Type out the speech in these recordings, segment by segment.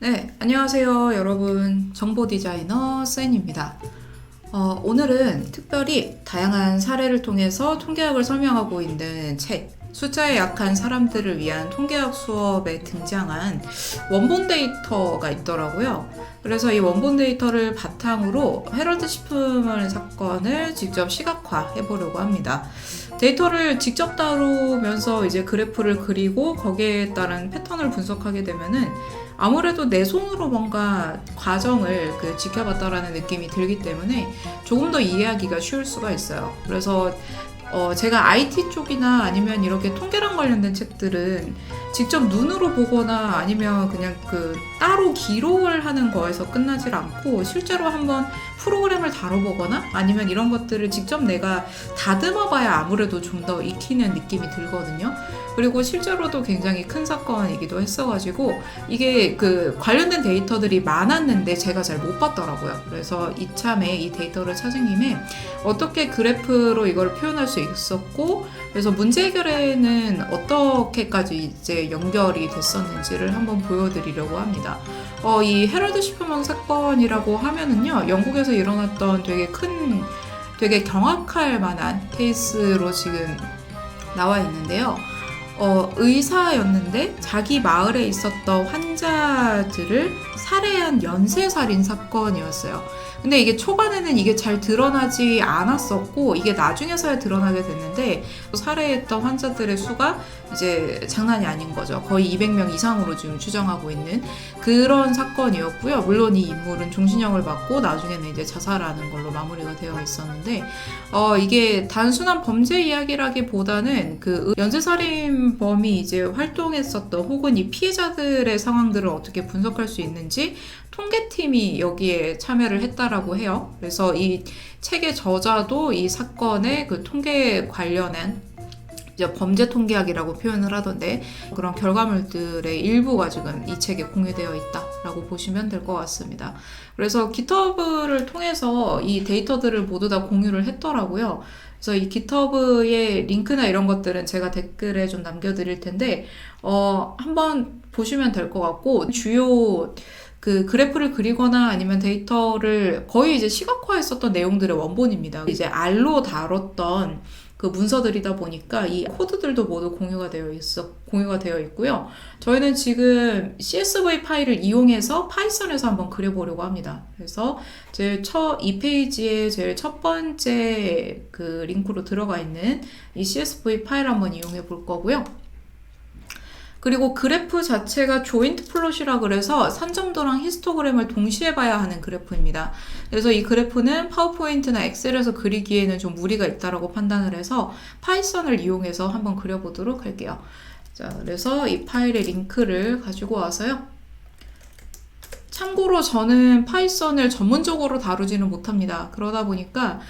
네, 안녕하세요, 여러분. 정보 디자이너 센입니다. 오늘은 특별히 다양한 사례를 통해서 통계학을 설명하고 있는 책, 숫자에 약한 사람들을 위한 통계학 수업에 등장한 원본 데이터가 있더라고요. 그래서 이 원본 데이터를 바탕으로 헤럴드 시프먼 사건을 직접 시각화해 보려고 합니다. 데이터를 직접 다루면서 이제 그래프를 그리고 거기에 따른 패턴을 분석하게 되면은 아무래도 내 손으로 뭔가 과정을 지켜봤다라는 느낌이 들기 때문에 조금 더 이해하기가 쉬울 수가 있어요. 그래서 제가 IT 쪽이나 아니면 이렇게 통계랑 관련된 책들은 직접 눈으로 보거나 아니면 그냥 따로 기록을 하는 거에서 끝나질 않고 실제로 한번 프로그램을 다뤄보거나 아니면 이런 것들을 직접 내가 다듬어봐야 아무래도 좀 더 익히는 느낌이 들거든요. 그리고 실제로도 굉장히 큰 사건이기도 했어가지고 이게 관련된 데이터들이 많았는데 제가 잘 못 봤더라고요. 그래서 이참에 이 데이터를 찾은 김에 어떻게 그래프로 이걸 표현할 수 있었고, 그래서 문제 해결에는 어떻게까지 이제 연결이 됐었는지를 한번 보여드리려고 합니다. 이 헤럴드 시프먼 사건이라고 하면은요, 영국에서 일어났던 되게 경악할 만한 케이스로 지금 나와 있는데요. 의사였는데 자기 마을에 있었던 환자들을 살해한 연쇄살인 사건이었어요. 근데 이게 초반에는 이게 잘 드러나지 않았었고 이게 나중에서야 드러나게 됐는데 살해했던 환자들의 수가 이제 장난이 아닌 거죠. 거의 200명 이상으로 지금 추정하고 있는 그런 사건이었고요. 물론 이 인물은 종신형을 받고 나중에는 이제 자살하는 걸로 마무리가 되어 있었는데 이게 단순한 범죄 이야기라기보다는 연쇄살인범이 이제 활동했었던 혹은 이 피해자들의 상황들을 어떻게 분석할 수 있는지 통계팀이 여기에 참여를 했다라고 해요. 그래서 이 책의 저자도 이 사건의 통계 관련한 이제 범죄 통계학이라고 표현을 하던데 그런 결과물들의 일부가 지금 이 책에 공유되어 있다라고 보시면 될 것 같습니다. 그래서 GitHub를 통해서 이 데이터들을 모두 다 공유를 했더라고요. 그래서 이 GitHub의 링크나 이런 것들은 제가 댓글에 좀 남겨드릴 텐데 한번 보시면 될 것 같고 주요 그래프를 그리거나 아니면 데이터를 거의 이제 시각화했었던 내용들의 원본입니다. 이제 R로 다뤘던 문서들이다 보니까 이 코드들도 모두 공유가 되어 있고요. 저희는 지금 CSV 파일을 이용해서 파이썬에서 한번 그려보려고 합니다. 그래서 이 페이지에 제일 첫 번째 링크로 들어가 있는 이 CSV 파일 한번 이용해 볼 거고요. 그리고 그래프 자체가 조인트 플롯이라 그래서 산점도랑 히스토그램을 동시에 봐야 하는 그래프입니다. 그래서 이 그래프는 파워포인트나 엑셀에서 그리기에는 좀 무리가 있다라고 판단을 해서 파이썬을 이용해서 한번 그려보도록 할게요. 자, 그래서 이 파일의 링크를 가지고 와서요. 참고로 저는 파이썬을 전문적으로 다루지는 못합니다. 그러다 보니까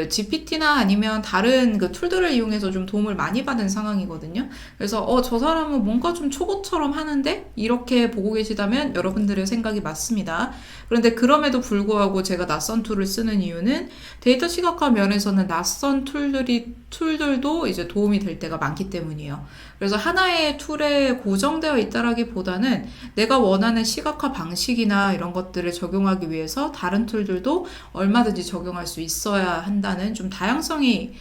GPT나 아니면 다른 툴들을 이용해서 좀 도움을 많이 받은 상황이거든요. 그래서 저 사람은 뭔가 좀 초보처럼 하는데 이렇게 보고 계시다면 여러분들의 생각이 맞습니다. 그런데 그럼에도 불구하고 제가 낯선 툴을 쓰는 이유는 데이터 시각화 면에서는 낯선 툴들도 이제 도움이 될 때가 많기 때문이에요. 그래서 하나의 툴에 고정되어 있다라기보다는 내가 원하는 시각화 방식이나 이런 것들을 적용하기 위해서 다른 툴들도 얼마든지 적용할 수 있어야 한다는 좀 다양성이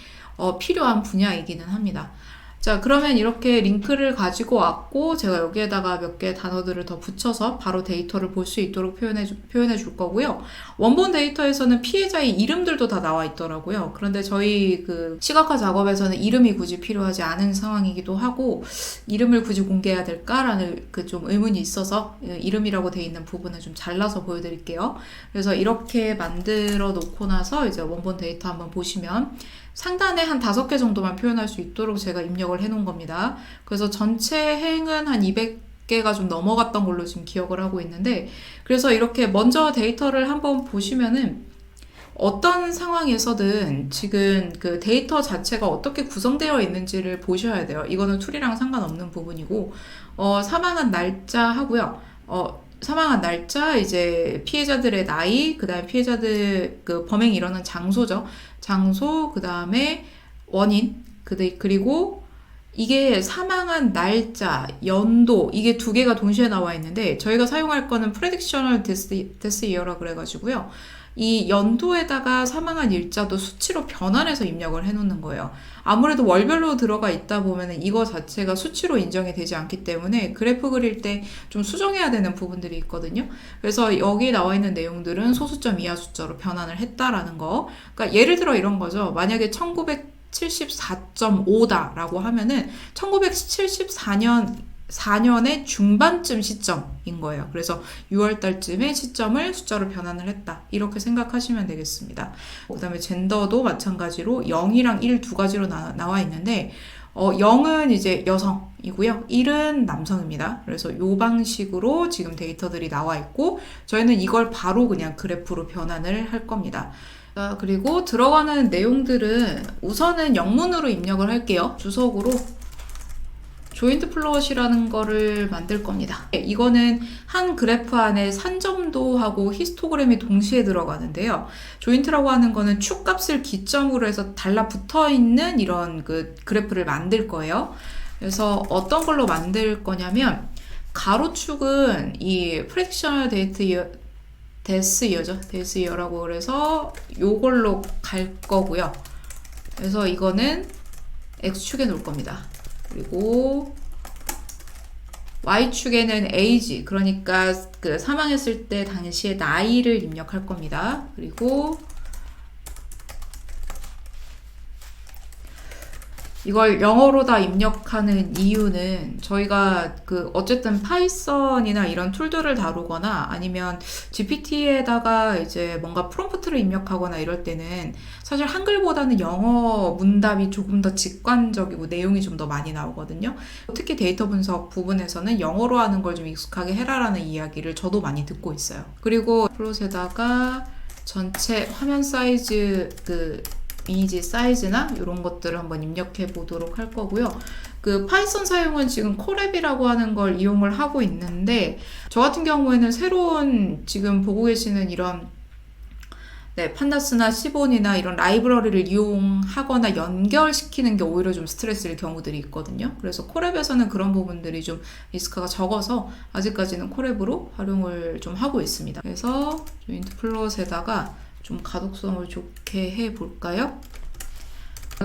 필요한 분야이기는 합니다. 자, 그러면 이렇게 링크를 가지고 왔고 제가 여기에다가 몇 개 단어들을 더 붙여서 바로 데이터를 볼 수 있도록 표현해 줄 거고요. 원본 데이터에서는 피해자의 이름들도 다 나와 있더라고요. 그런데 저희 시각화 작업에서는 이름이 굳이 필요하지 않은 상황이기도 하고 이름을 굳이 공개해야 될까라는 좀 의문이 있어서 이름이라고 돼 있는 부분을 좀 잘라서 보여드릴게요. 그래서 이렇게 만들어 놓고 나서 이제 원본 데이터 한번 보시면 상단에 한 5개 정도만 표현할 수 있도록 제가 입력을 해 놓은 겁니다. 그래서 전체 행은 한 200개가 좀 넘어갔던 걸로 지금 기억을 하고 있는데 그래서 이렇게 먼저 데이터를 한번 보시면은 어떤 상황에서든 지금 데이터 자체가 어떻게 구성되어 있는지를 보셔야 돼요. 이거는 툴이랑 상관없는 부분이고 사망한 날짜 하고요. 사망한 날짜, 이제 피해자들의 나이, 그 다음에 피해자들 범행이 일어난 장소죠. 장소, 그 다음에 원인, 그리고 이게 사망한 날짜, 연도 이게 두 개가 동시에 나와 있는데 저희가 사용할 거는 Predictional Death Year라 그래가지고요. 이 연도에다가 사망한 일자도 수치로 변환해서 입력을 해놓는 거예요. 아무래도 월별로 들어가 있다 보면 이거 자체가 수치로 인정이 되지 않기 때문에 그래프 그릴 때 좀 수정해야 되는 부분들이 있거든요. 그래서 여기 나와 있는 내용들은 소수점 이하 숫자로 변환을 했다라는 거. 그러니까 예를 들어 이런 거죠. 만약에 1974.5다라고 하면은 1974년의 중반쯤 시점인 거예요. 그래서 6월 달쯤에 시점을 숫자로 변환을 했다. 이렇게 생각하시면 되겠습니다. 그 다음에 젠더도 마찬가지로 0이랑 1 두 가지로 나와 있는데 0은 이제 여성이고요. 1은 남성입니다. 그래서 이 방식으로 지금 데이터들이 나와 있고 저희는 이걸 바로 그냥 그래프로 변환을 할 겁니다. 그리고 들어가는 내용들은 우선은 영문으로 입력을 할게요. 주석으로 조인트 플롯이라는 거를 만들 겁니다. 이거는 한 그래프 안에 산점도하고 히스토그램이 동시에 들어가는데요. 조인트라고 하는 거는 축값을 기점으로 해서 달라붙어 있는 이런 그 그래프를 만들 거예요. 그래서 어떤 걸로 만들 거냐면 가로축은 이 프랙셔널 데스 이어라고 그래서 요걸로 갈 거고요. 그래서 이거는 X축에 놓을 겁니다. 그리고 Y축에는 age, 그러니까 그 사망했을 때 당시의 나이를 입력할 겁니다. 그리고 이걸 영어로 다 입력하는 이유는 저희가 어쨌든 파이썬이나 이런 툴들을 다루거나 아니면 GPT에다가 이제 뭔가 프롬프트를 입력하거나 이럴 때는 사실 한글보다는 영어 문답이 조금 더 직관적이고 내용이 좀 더 많이 나오거든요. 특히 데이터 분석 부분에서는 영어로 하는 걸 좀 익숙하게 해라라는 이야기를 저도 많이 듣고 있어요. 그리고 플롯에다가 전체 화면 사이즈 이미지 사이즈나 이런 것들을 한번 입력해 보도록 할 거고요. 파이썬 사용은 지금 콜앱이라고 하는 걸 이용을 하고 있는데 저 같은 경우에는 새로운 지금 보고 계시는 이런 판다스나 시본이나 이런 라이브러리를 이용하거나 연결시키는 게 오히려 좀 스트레스일 경우들이 있거든요. 그래서 콜앱에서는 그런 부분들이 좀 리스크가 적어서 아직까지는 콜앱으로 활용을 좀 하고 있습니다. 그래서 조인트 플롯에다가 좀 가독성을 좋게 해볼까요?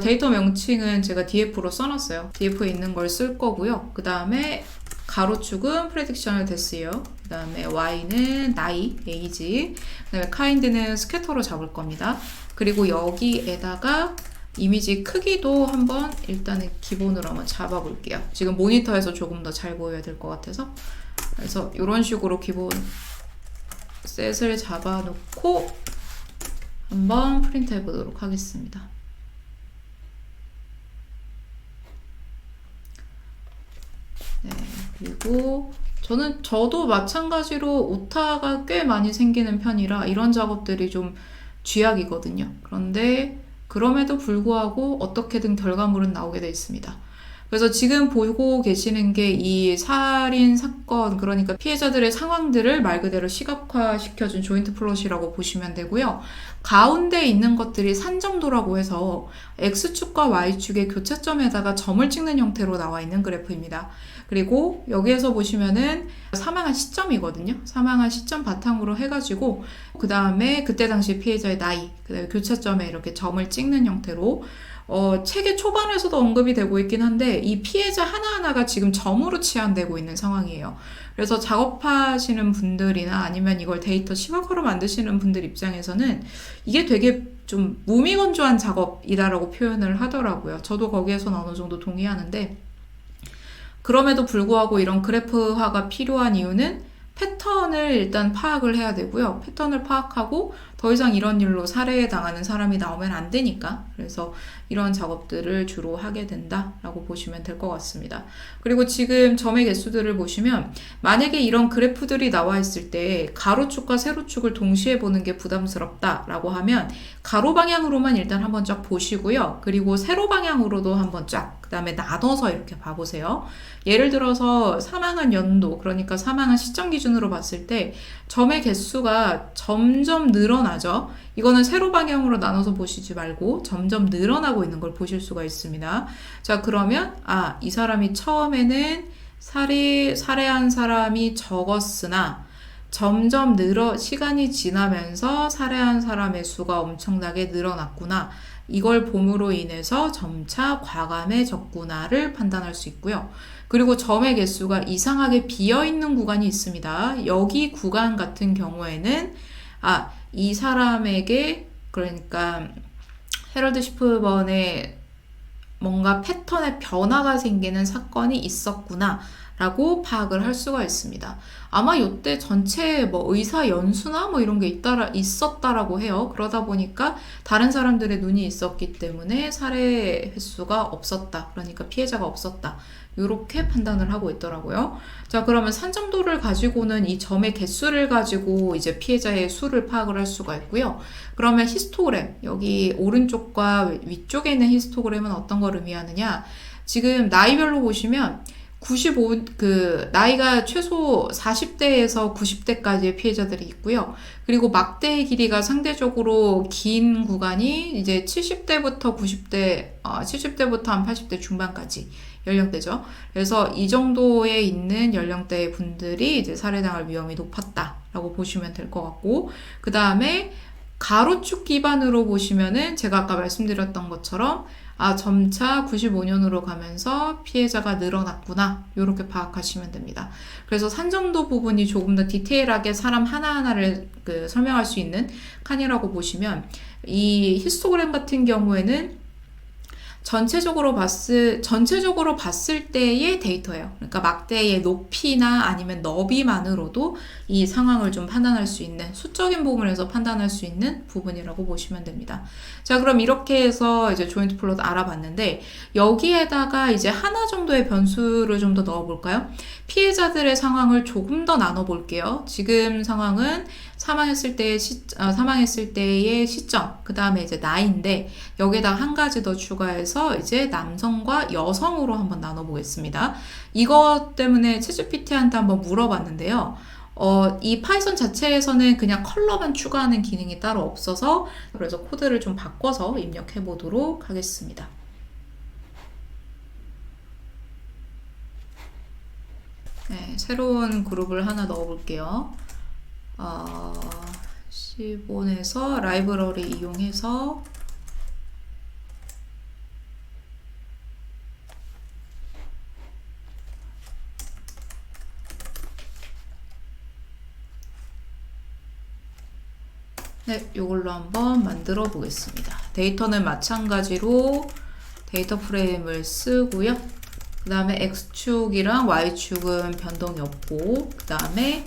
데이터 명칭은 제가 df로 써놨어요. df에 있는 걸 쓸 거고요. 그 다음에 가로축은 Predictional Death Year, 그 다음에 y는 나이, age, 그 다음에 kind는 스캐터로 잡을 겁니다. 그리고 여기에다가 이미지 크기도 한번 일단은 기본으로 한번 잡아볼게요. 지금 모니터에서 조금 더 잘 보여야 될 것 같아서. 그래서 이런 식으로 기본 셋을 잡아놓고 한번 프린트 해보도록 하겠습니다. 네, 그리고 저도 마찬가지로 오타가 꽤 많이 생기는 편이라 이런 작업들이 좀 쥐약이거든요. 그런데 그럼에도 불구하고 어떻게든 결과물은 나오게 돼 있습니다. 그래서 지금 보고 계시는 게 이 살인 사건, 그러니까 피해자들의 상황들을 말 그대로 시각화시켜준 조인트 플롯이라고 보시면 되고요. 가운데 있는 것들이 산점도라고 해서 X축과 Y축의 교차점에다가 점을 찍는 형태로 나와 있는 그래프입니다. 그리고 여기에서 보시면은 사망한 시점이거든요. 사망한 시점 바탕으로 해가지고 그 다음에 그때 당시 피해자의 나이, 그 다음에 교차점에 이렇게 점을 찍는 형태로 책의 초반에서도 언급이 되고 있긴 한데 이 피해자 하나하나가 지금 점으로 치환되고 있는 상황이에요. 그래서 작업하시는 분들이나 아니면 이걸 데이터 시각화로 만드시는 분들 입장에서는 이게 되게 좀 무미건조한 작업이다라고 표현을 하더라고요. 저도 거기에서는 어느 정도 동의하는데 그럼에도 불구하고 이런 그래프화가 필요한 이유는 패턴을 일단 파악을 해야 되고요. 패턴을 파악하고 더 이상 이런 일로 살해당하는 사람이 나오면 안 되니까. 그래서 이런 작업들을 주로 하게 된다라고 보시면 될 것 같습니다. 그리고 지금 점의 개수들을 보시면 만약에 이런 그래프들이 나와 있을 때 가로축과 세로축을 동시에 보는 게 부담스럽다라고 하면 가로 방향으로만 일단 한번 쫙 보시고요. 그리고 세로 방향으로도 한번 쫙 그 다음에 나눠서 이렇게 봐보세요. 예를 들어서 사망한 연도, 그러니까 사망한 시점 기준으로 봤을 때 점의 개수가 점점 늘어나죠. 이거는 세로 방향으로 나눠서 보시지 말고 점점 늘어나고 있는 걸 보실 수가 있습니다. 자, 그러면 이 사람이 처음에는 살해한 사람이 적었으나 점점 시간이 지나면서 살해한 사람의 수가 엄청나게 늘어났구나. 이걸 봄으로 인해서 점차 과감해졌구나를 판단할 수 있고요. 그리고 점의 개수가 이상하게 비어있는 구간이 있습니다. 여기 구간 같은 경우에는 이 사람에게, 그러니까 해럴드 시프번에 뭔가 패턴의 변화가 생기는 사건이 있었구나 라고 파악을 할 수가 있습니다. 아마 이때 전체 의사 연수나 이런 게 있었다라고 해요. 그러다 보니까 다른 사람들의 눈이 있었기 때문에 살해 횟수가 없었다. 그러니까 피해자가 없었다. 이렇게 판단을 하고 있더라고요. 자, 그러면 산정도를 가지고는 이 점의 개수를 가지고 이제 피해자의 수를 파악을 할 수가 있고요. 그러면 히스토그램, 여기 오른쪽과 위쪽에 있는 히스토그램은 어떤 걸 의미하느냐? 지금 나이별로 보시면 나이가 최소 40대에서 90대까지의 피해자들이 있고요. 그리고 막대의 길이가 상대적으로 긴 구간이 이제 70대부터 90대, 70대부터 한 80대 중반까지 연령대죠. 그래서 이 정도에 있는 연령대의 분들이 이제 살해당할 위험이 높았다라고 보시면 될 것 같고, 그 다음에 가로축 기반으로 보시면은 제가 아까 말씀드렸던 것처럼 점차 95년으로 가면서 피해자가 늘어났구나, 이렇게 파악하시면 됩니다. 그래서 산정도 부분이 조금 더 디테일하게 사람 하나하나를 설명할 수 있는 칸이라고 보시면, 이 히스토그램 같은 경우에는 전체적으로 봤을 때의 데이터예요. 그러니까 막대의 높이나 아니면 너비만으로도 이 상황을 좀 판단할 수 있는, 수적인 부분에서 판단할 수 있는 부분이라고 보시면 됩니다. 자, 그럼 이렇게 해서 이제 조인트 플롯 알아봤는데, 여기에다가 이제 하나 정도의 변수를 좀 더 넣어볼까요? 피해자들의 상황을 조금 더 나눠볼게요. 지금 상황은 사망했을 때의 시점, 그 다음에 이제 나이인데, 여기에다 한 가지 더 추가해서 이제 남성과 여성으로 한번 나눠보겠습니다. 이것 때문에 챗GPT한테 한번 물어봤는데요. 이 파이썬 자체에서는 그냥 컬러만 추가하는 기능이 따로 없어서, 그래서 코드를 좀 바꿔서 입력해 보도록 하겠습니다. 네, 새로운 그룹을 하나 넣어볼게요. 시본에서 라이브러리 이용해서 이걸로 한번 만들어 보겠습니다. 데이터는 마찬가지로 데이터 프레임을 쓰고요. 그 다음에 X축이랑 Y축은 변동이 없고, 그 다음에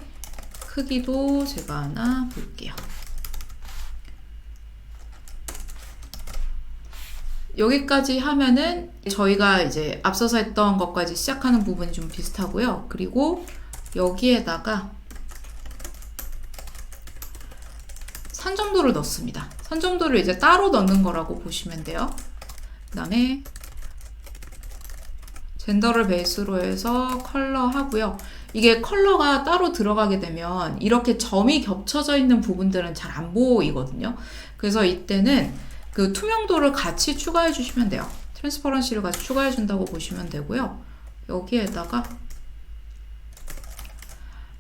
크기도 제가 하나 볼게요. 여기까지 하면은 저희가 이제 앞서서 했던 것까지 시작하는 부분이 좀 비슷하고요. 그리고 여기에다가 산정도를 넣습니다. 산정도를 이제 따로 넣는 거라고 보시면 돼요. 그 다음에 젠더를 베이스로 해서 컬러 하고요. 이게 컬러가 따로 들어가게 되면 이렇게 점이 겹쳐져 있는 부분들은 잘 안 보이거든요. 그래서 이때는 그 투명도를 같이 추가해 주시면 돼요. 트랜스퍼런시를 같이 추가해 준다고 보시면 되고요. 여기에다가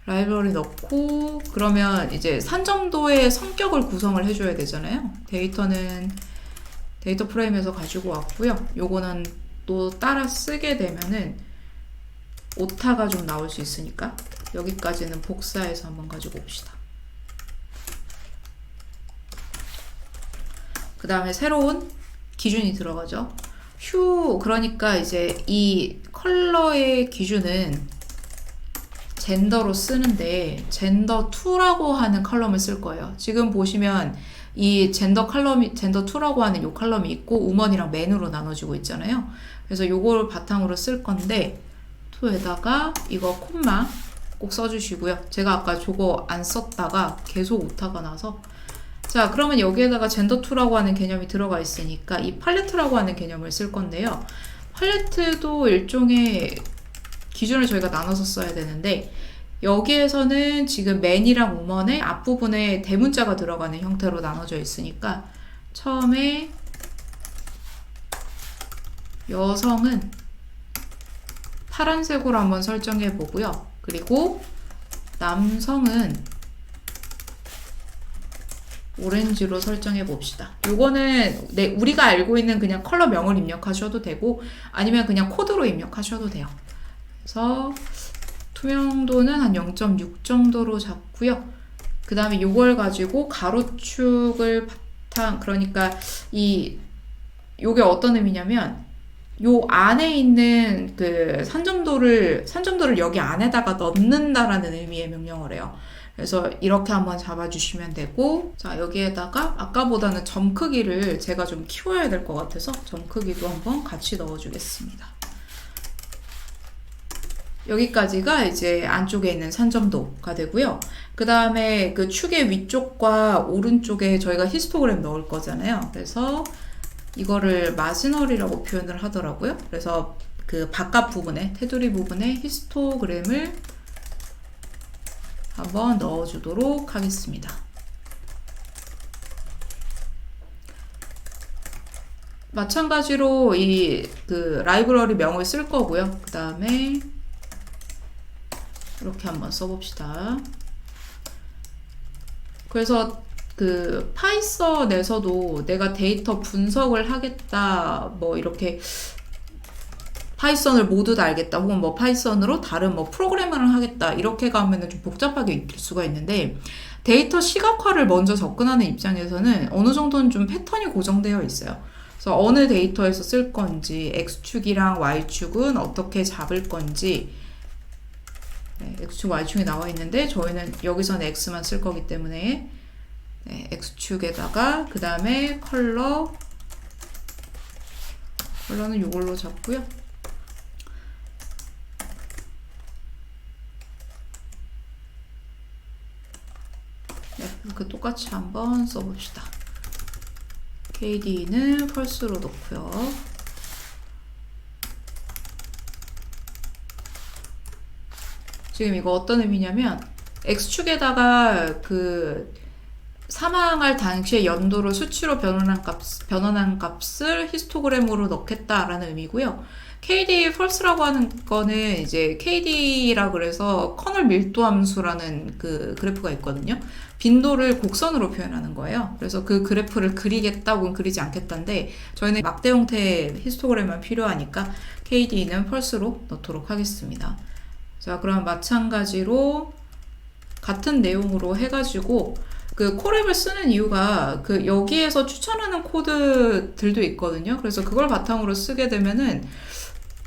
라이브러리 넣고, 그러면 이제 산정도의 성격을 구성을 해줘야 되잖아요. 데이터는 데이터 프레임에서 가지고 왔고요. 요거는 또 따라 쓰게 되면은 오타가 좀 나올 수 있으니까 여기까지는 복사해서 한번 가지고 옵시다. 그 다음에 새로운 기준이 들어가죠. 그러니까 이제 이 컬러의 기준은 젠더로 쓰는데 젠더2라고 하는 컬럼을 쓸 거예요. 지금 보시면 이 젠더2라고 하는 요 컬럼이 있고 우먼이랑 맨으로 나눠지고 있잖아요. 그래서 요걸 바탕으로 쓸 건데, 토에다가 이거 콤마 꼭 써주시고요. 제가 아까 저거 안 썼다가 계속 오타가 나서, 자, 그러면 여기에다가 젠더2라고 하는 개념이 들어가 있으니까 이 팔레트라고 하는 개념을 쓸 건데요. 팔레트도 일종의 기준을 저희가 나눠서 써야 되는데, 여기에서는 지금 맨이랑 우먼의 앞부분에 대문자가 들어가는 형태로 나눠져 있으니까 처음에 여성은 파란색으로 한번 설정해 보고요. 그리고 남성은 오렌지로 설정해 봅시다. 요거는 우리가 알고 있는 그냥 컬러명을 입력하셔도 되고 아니면 그냥 코드로 입력하셔도 돼요. 그래서 투명도는 한 0.6 정도로 잡고요. 그 다음에 요걸 가지고 가로축을 바탕, 그러니까 요게 어떤 의미냐면 요 안에 있는 그 산점도를 여기 안에다가 넣는다라는 의미의 명령을 해요. 그래서 이렇게 한번 잡아주시면 되고, 자, 여기에다가 아까보다는 점 크기를 제가 좀 키워야 될 것 같아서 점 크기도 한번 같이 넣어주겠습니다. 여기까지가 이제 안쪽에 있는 산점도가 되고요. 그 다음에 그 축의 위쪽과 오른쪽에 저희가 히스토그램 넣을 거잖아요. 그래서 이거를 마지널이라고 표현을 하더라고요. 그래서 그 바깥 부분에, 테두리 부분에 히스토그램을 한번 넣어주도록 하겠습니다. 마찬가지로 그 라이브러리 명을 쓸 거고요. 그 다음에 이렇게 한번 써봅시다. 그래서 그 파이썬에서도 내가 데이터 분석을 하겠다, 뭐 이렇게 파이썬을 모두 다 알겠다, 혹은 뭐 파이썬으로 다른 뭐 프로그래밍을 하겠다, 이렇게 가면은 좀 복잡하게 익힐 수가 있는데, 데이터 시각화를 먼저 접근하는 입장에서는 어느 정도는 좀 패턴이 고정되어 있어요. 그래서 어느 데이터에서 쓸 건지, X축이랑 Y축은 어떻게 잡을 건지, 네, X축, Y축이 나와 있는데 저희는 여기서는 X만 쓸 거기 때문에 네, X축에다가 그 다음에 컬러는 이걸로 잡고요. 네, 이렇게 똑같이 한번 써봅시다. KD는 펄스로 놓고요. 지금 이거 어떤 의미냐면 X축에다가 그 사망할 당시의 연도를 수치로 변환한 값을 히스토그램으로 넣겠다라는 의미고요. KD false라고 하는 거는 이제 KD라 그래서 커널 밀도 함수라는 그 그래프가 있거든요. 빈도를 곡선으로 표현하는 거예요. 그래서 그 그래프를 그리겠다 혹은 그리지 않겠다인데 저희는 막대 형태의 히스토그램만 필요하니까 KD는 false로 넣도록 하겠습니다. 자, 그럼 마찬가지로 같은 내용으로 해가지고 그 콜앱을 쓰는 이유가 그 여기에서 추천하는 코드들도 있거든요. 그래서 그걸 바탕으로 쓰게 되면은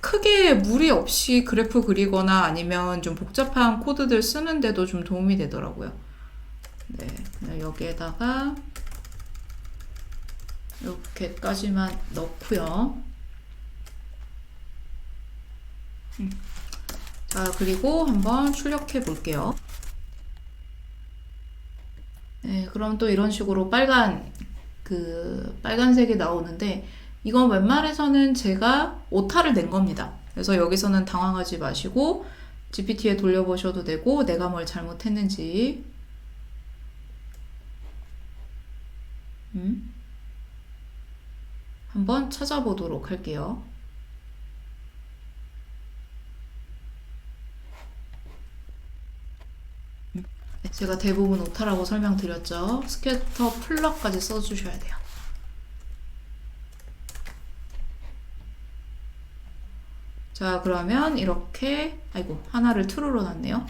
크게 무리 없이 그래프 그리거나 아니면 좀 복잡한 코드들 쓰는데도 좀 도움이 되더라고요. 네, 그냥 여기에다가 이렇게까지만 넣고요. 자, 그리고 한번 출력해 볼게요. 네, 그럼 또 이런 식으로 빨간색이 나오는데, 이건 웬만해서는 제가 오타를 낸 겁니다. 그래서 여기서는 당황하지 마시고 GPT에 돌려보셔도 되고, 내가 뭘 잘못했는지. 한번 찾아보도록 할게요. 제가 대부분 오타라고 설명드렸죠. 스캐터 플러까지 써주셔야 돼요. 자, 그러면 이렇게, 아이고, 하나를 true로 놨네요.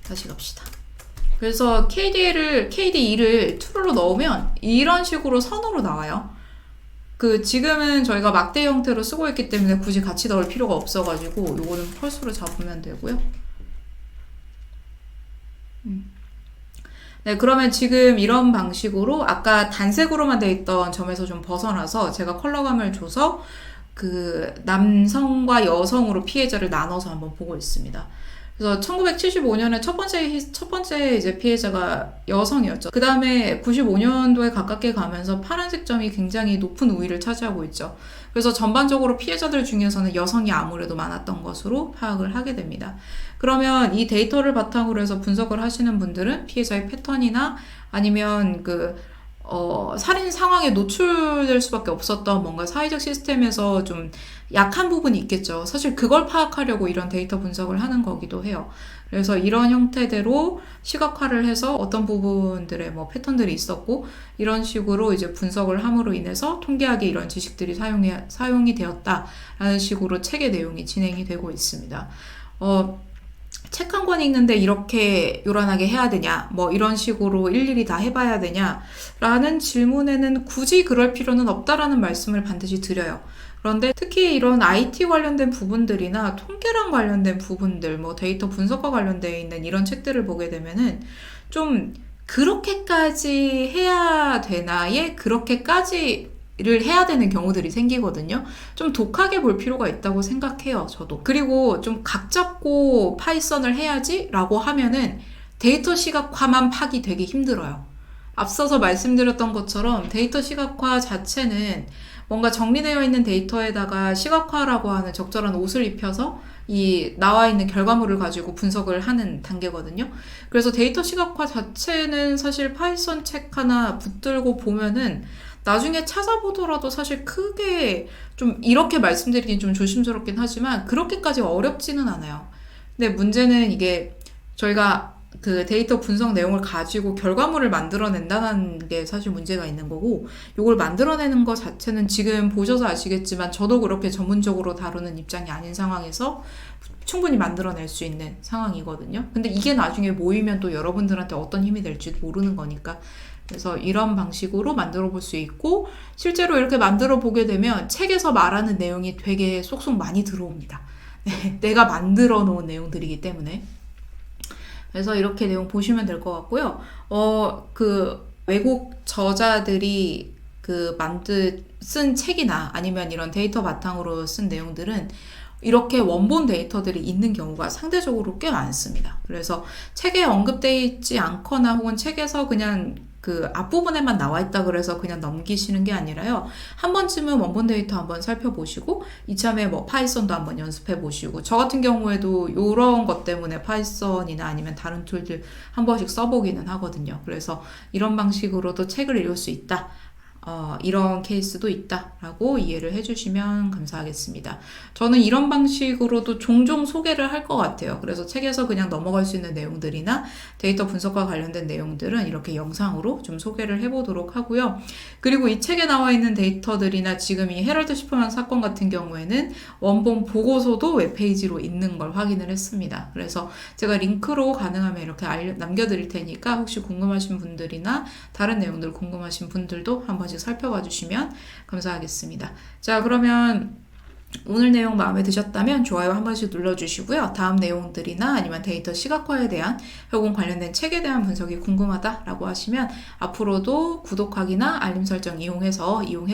다시 갑시다. 그래서 KD2를 true로 넣으면 이런 식으로 선으로 나와요. 지금은 저희가 막대 형태로 쓰고 있기 때문에 굳이 같이 넣을 필요가 없어가지고 요거는 펄스로 잡으면 되고요. 네, 그러면 지금 이런 방식으로 아까 단색으로만 돼 있던 점에서 좀 벗어나서 제가 컬러감을 줘서 그 남성과 여성으로 피해자를 나눠서 한번 보고 있습니다. 그래서 1975년에 첫 번째 이제 피해자가 여성이었죠. 그 다음에 95년도에 가깝게 가면서 파란색 점이 굉장히 높은 우위를 차지하고 있죠. 그래서 전반적으로 피해자들 중에서는 여성이 아무래도 많았던 것으로 파악을 하게 됩니다. 그러면 이 데이터를 바탕으로 해서 분석을 하시는 분들은 피해자의 패턴이나 아니면 살인 상황에 노출될 수밖에 없었던 뭔가 사회적 시스템에서 좀 약한 부분이 있겠죠. 사실 그걸 파악하려고 이런 데이터 분석을 하는 거기도 해요. 그래서 이런 형태대로 시각화를 해서 어떤 부분들의 뭐 패턴들이 있었고 이런 식으로 이제 분석을 함으로 인해서 통계학에 이런 지식들이 사용이 되었다라는 식으로 책의 내용이 진행이 되고 있습니다. 책 한 권 읽는데 이렇게 요란하게 해야 되냐, 뭐 이런 식으로 일일이 다 해봐야 되냐 라는 질문에는 굳이 그럴 필요는 없다라는 말씀을 반드시 드려요. 그런데 특히 이런 IT 관련된 부분들이나 통계랑 관련된 부분들, 뭐 데이터 분석과 관련되어 있는 이런 책들을 보게 되면은 좀 그렇게까지 해야 되나에 그렇게까지를 해야 되는 경우들이 생기거든요. 좀 독하게 볼 필요가 있다고 생각해요, 저도. 그리고 좀 각 잡고 파이썬을 해야지 라고 하면은 데이터 시각화만 파기 되게 힘들어요. 앞서서 말씀드렸던 것처럼 데이터 시각화 자체는 뭔가 정리되어 있는 데이터에다가 시각화라고 하는 적절한 옷을 입혀서 이 나와 있는 결과물을 가지고 분석을 하는 단계거든요. 그래서 데이터 시각화 자체는 사실 파이썬 책 하나 붙들고 보면은 나중에 찾아보더라도 사실 크게 좀 이렇게 말씀드리긴 좀 조심스럽긴 하지만 그렇게까지 어렵지는 않아요. 근데 문제는 이게 저희가 그 데이터 분석 내용을 가지고 결과물을 만들어낸다는 게 사실 문제가 있는 거고, 이걸 만들어내는 것 자체는 지금 보셔서 아시겠지만 저도 그렇게 전문적으로 다루는 입장이 아닌 상황에서 충분히 만들어낼 수 있는 상황이거든요. 근데 이게 나중에 모이면 또 여러분들한테 어떤 힘이 될지 모르는 거니까. 그래서 이런 방식으로 만들어 볼 수 있고, 실제로 이렇게 만들어 보게 되면 책에서 말하는 내용이 되게 쏙쏙 많이 들어옵니다. 내가 만들어 놓은 내용들이기 때문에. 그래서 이렇게 내용 보시면 될 것 같고요. 외국 저자들이 쓴 책이나 아니면 이런 데이터 바탕으로 쓴 내용들은 이렇게 원본 데이터들이 있는 경우가 상대적으로 꽤 많습니다. 그래서 책에 언급되어 있지 않거나 혹은 책에서 그냥 그 앞부분에만 나와 있다 그래서 그냥 넘기시는 게 아니라요. 한 번쯤은 원본 데이터 한번 살펴보시고 이참에 뭐 파이썬도 한번 연습해 보시고, 저 같은 경우에도 이런 것 때문에 파이썬이나 아니면 다른 툴들 한 번씩 써보기는 하거든요. 그래서 이런 방식으로도 책을 읽을 수 있다. 이런 케이스도 있다라고 이해를 해주시면 감사하겠습니다. 저는 이런 방식으로도 종종 소개를 할 것 같아요. 그래서 책에서 그냥 넘어갈 수 있는 내용들이나 데이터 분석과 관련된 내용들은 이렇게 영상으로 좀 소개를 해보도록 하고요. 그리고 이 책에 나와 있는 데이터들이나 지금 이 헤럴드 시퍼만 사건 같은 경우에는 원본 보고서도 웹페이지로 있는 걸 확인을 했습니다. 그래서 제가 링크로 가능하면 이렇게 남겨드릴 테니까 혹시 궁금하신 분들이나 다른 내용들 궁금하신 분들도 한 번씩 살펴봐 주시면 감사하겠습니다. 자, 그러면 오늘 내용 마음에 드셨다면 좋아요 한 번씩 눌러주시고요. 다음 내용들이나 아니면 데이터 시각화에 대한 혹은 관련된 책에 대한 분석이 궁금하다라고 하시면 앞으로도 구독하기나 알림 설정 이용해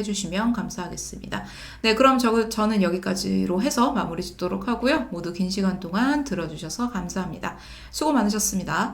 주시면 감사하겠습니다. 네, 그럼 저는 여기까지로 해서 마무리 짓도록 하고요. 모두 긴 시간 동안 들어주셔서 감사합니다. 수고 많으셨습니다.